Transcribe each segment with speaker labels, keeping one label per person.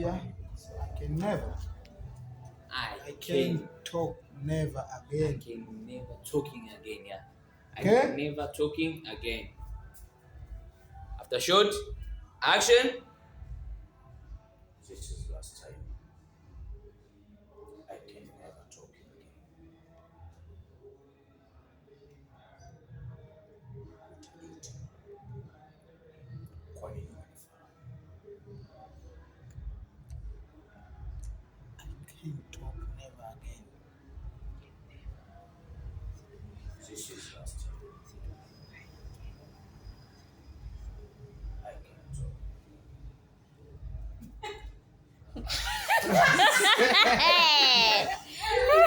Speaker 1: narudia. I can never. I can talk never again.
Speaker 2: I can never talking again. Yeah. I
Speaker 1: Okay?
Speaker 2: can never talking again. After shot, action.
Speaker 3: This is last time. I can never talk again. Kwa nini unanifanya?
Speaker 1: I can talk never again.
Speaker 3: This is last time. I can talk.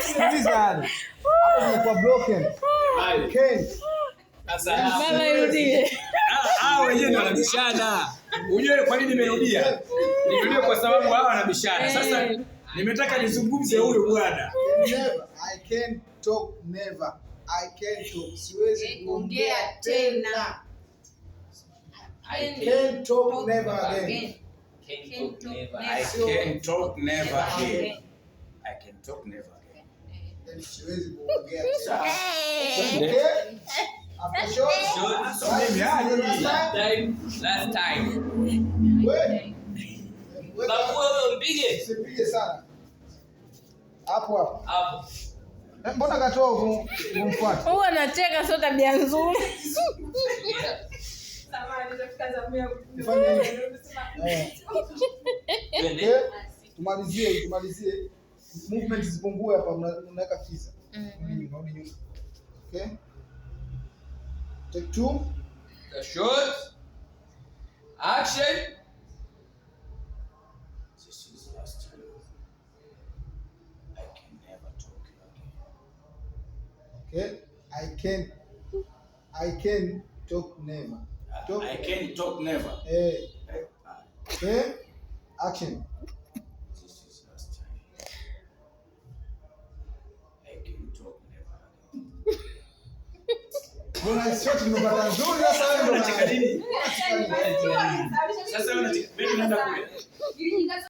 Speaker 1: Sikiliza hadi. Hapo zimekuwa broken. Can.
Speaker 2: Sasa
Speaker 4: wenyewe ndio wanabishana. Unajua kwa nini nimerudia? Nimerudia kwa sababu hawa wanabishana. Sasa nimetaka nizungumze huyo bwana.
Speaker 1: Never. I can talk never. I can talk. Siwezi kuongea tena. I can talk never again.
Speaker 2: Can talk never.
Speaker 4: I can talk never again. I can talk never again.
Speaker 1: Then siwezi kuongea tena.
Speaker 4: Okay?
Speaker 1: Okay? After shot.
Speaker 2: Last time.
Speaker 1: Wewe.
Speaker 2: Babu wewe mpige.
Speaker 1: Usipige sana. Hapo hapo.
Speaker 2: Hapo.
Speaker 1: Mbona katoa kumfuata?
Speaker 5: Huwa anacheka, sio tabia nzuri.
Speaker 1: Fanya nini? Okay? Tumalizie. Movement zipungue hapa, unaweka kiza. Rudi nyuma. Okay? Take 2.
Speaker 2: The shot. Action.
Speaker 3: This is last time. I can never talk again.
Speaker 1: Okay? I can talk never. Talk.
Speaker 4: I can talk never.
Speaker 1: Okay? Action.
Speaker 3: This is last time. I can talk never again.
Speaker 1: Mbona shot nimepata nzuri sasa wewe ndio unacheka nini?
Speaker 4: Sasa wewe unacheka. Mimi naenda kule.